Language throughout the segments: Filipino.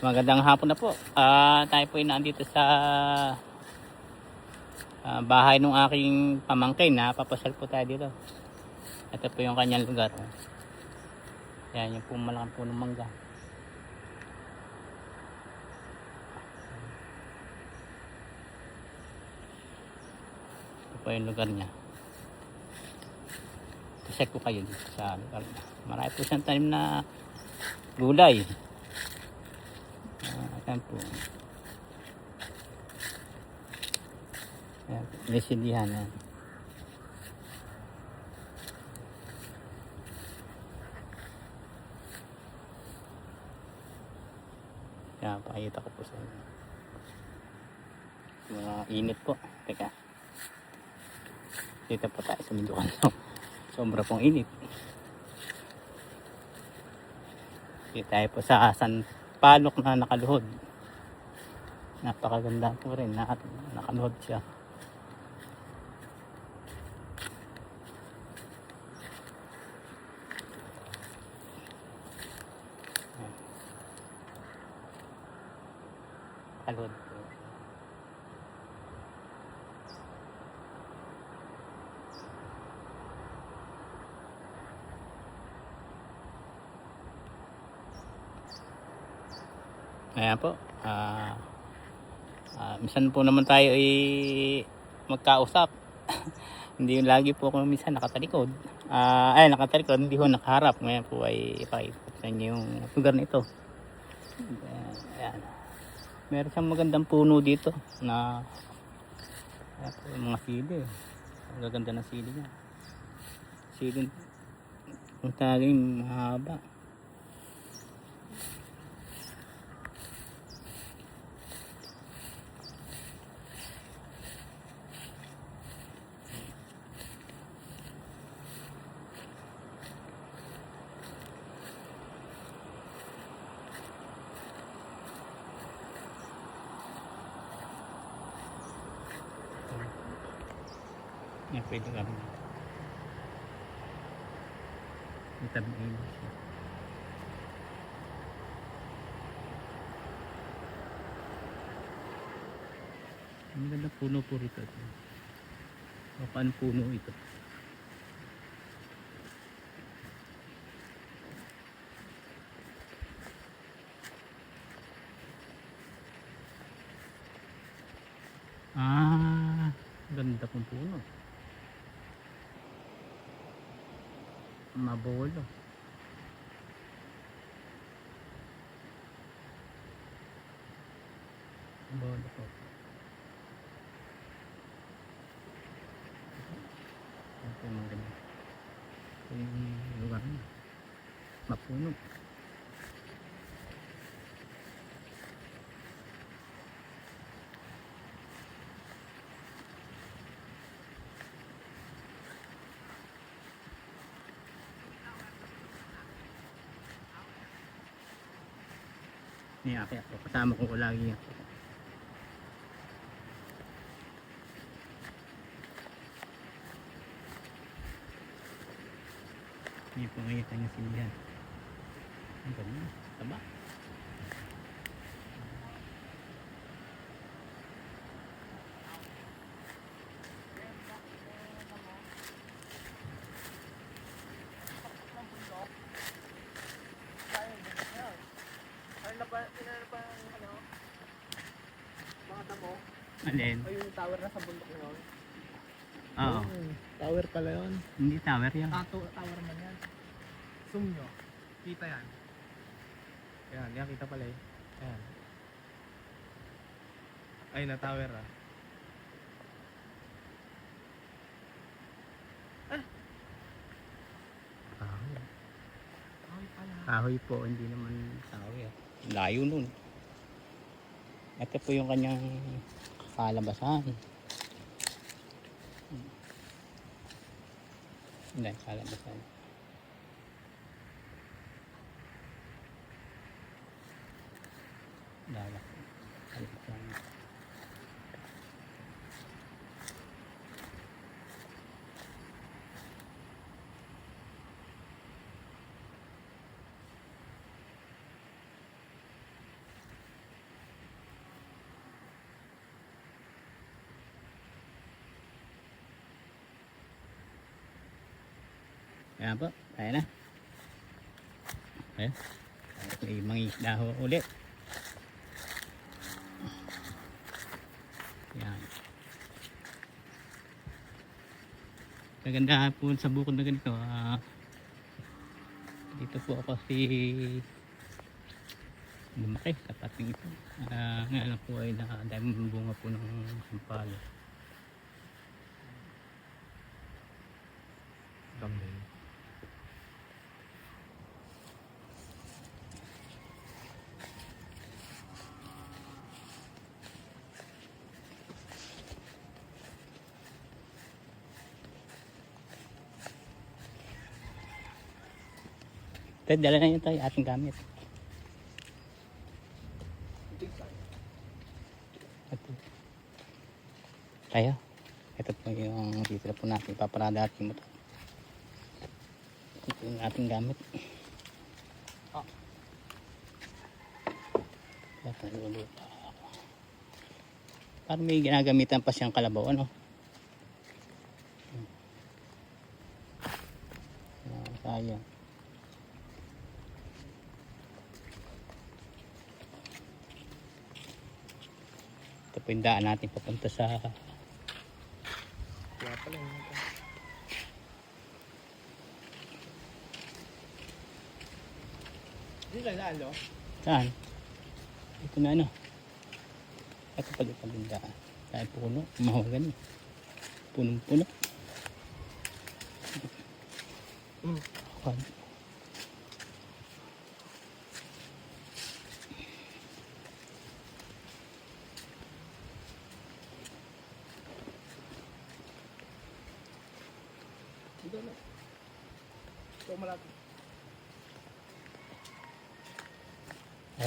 Magandang hapon na po. Tayo po ay nandito sa bahay ng aking pamangkin. Papasyal po tayo dito. Ito po yung kanyang lugar. Yan yung po malaking punong mangga. Ito po yung lugar niya. Check ko kayo dito sa lugar niya. Marami po siyang tanim na gulay. Ayan po. Ayan, resilihan yan. Kaya pakita ko po sa inyo. Init po. Teka. Dito po tayo sa Mindukan. Sobra pong init. Dito tayo po sa San Palok na nakaluhod. Napakaganda po rin. Nakaluhod siya. Nakaluhod po. Ayan po. Minsan po naman tayo ay magkausap. Hindi yung lagi po ako minsan nakatalikod. Nakatalikod, hindi ho nakaharap. Ngayon po ay ipakita ko sa inyo yung lugar na ito. Ayan. Meron siyang magandang puno dito na yung mga sili. Ang gaganda ng sili niya. Sili ang taging mahaba. Yan pwede kami. Itabihin siya. Ang ganda puno po rito. O paano puno ito? Ganda pong puno. Mabolo. Mabolo po. Ito yung mga ganyan. Ito yung lugar niya. Mapuno. Niya kaya ako. Kasama ko lagi yan. Hindi po ngayon kanya silihan. Ang ganda. Taba. Alin? O yung tower na sa bundok yun? Oo. Tower pala yun. Hindi tower yan. Tower man yan. Zoom nyo. Kita yan. Yan kita pala eh. Ayan. Ay na tower ah. Kahoy. Kahoy pala. Kahoy po, hindi naman kahoy. Layo nun. Ito po yung kanyang kalabasan. Hindi, kalabasan. Lalak. Kalabasan. Ayan po, tayo na. Ayan. May mangisda ho ulit. Ayan. Maganda po sa bukod na ganito. Dito po ako lumaki, kapating ito. Ngayon po ay nakadaming bunga po ng sampalo. Thumbnail. Ito, dala na yun tayo ating gamit. Ito. Tayo. Ito po yung dito po natin ipaparada ating motor. Ito yung ating gamit. Parang may ginagamitan pa siyang kalabaw, ano? Sayang. Ito po yung daan natin papunta sa Kaya pala yun ito. Hindi lang lalo. saan? Ito na ano. Ito pala yung daan. Dahil puno, mahawagan eh. Punong-puno. Okay. Dito na. Ito malaki.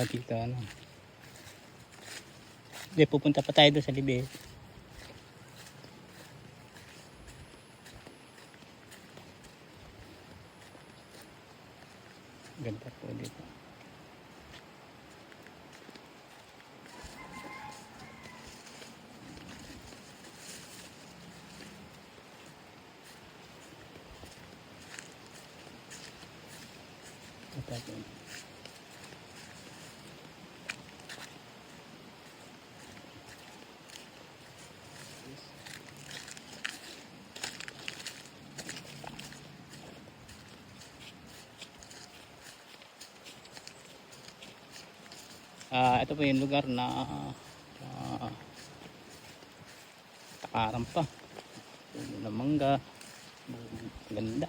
Dito ano. Hindi, pupunta pa tayo doon sa libi. Ganda po dito. Ito po. Ito po yung lugar na takaran pa. Puno ng mangga. Ganda.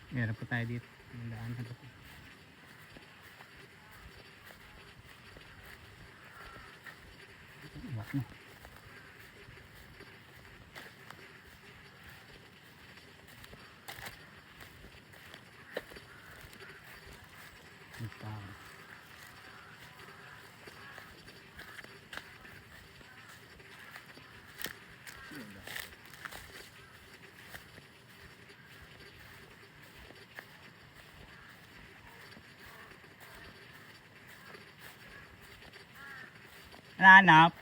Meron po tayo dito. Yung daan na dito. Wak na. Ito. Hanap?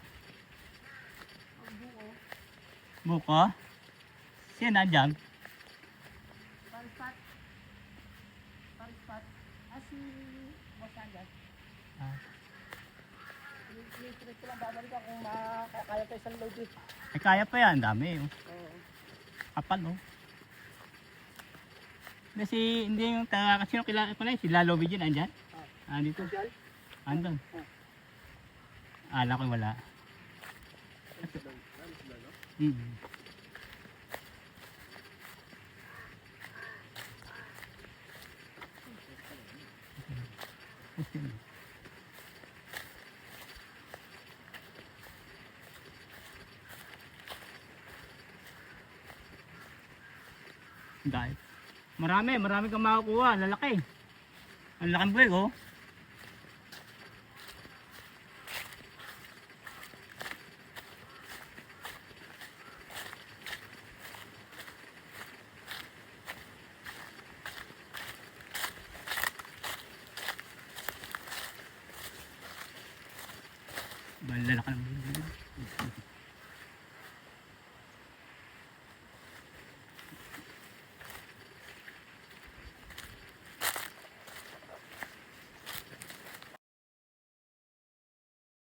Buko? Sino nandyan? Parispat. Parispat. Si Bosangas. Ah. Yung ko lang babalik ako kung makakaya tayo sa load eh. Ay, kaya pa yan. Dami. Oh. Oo. Kapal, oh. Kasi hindi yung taga, sino kilala ko na yun? Si Lalo Vigil, andyan? Dito. Social? Andun. Ala ko wala. Dahil marami kang makukuha, lalaki. Ang laking buwig, oh. Balala ka ng